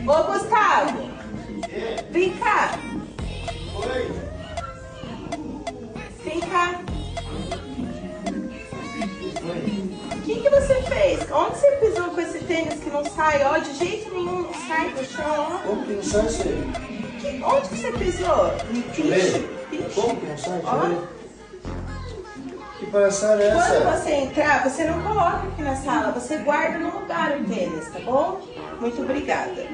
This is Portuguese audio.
Ô, Gustavo, vem cá. Vem cá. O que você fez? Onde você pisou com esse tênis que não sai? Ó, de jeito nenhum não sai do chão, ó. Como que não sai isso aí? Onde que você pisou? Como que não sai? Que palhaçada é essa? Quando você entrar, você não coloca aqui na sala, você guarda no lugar o tênis, tá bom? Muito obrigada.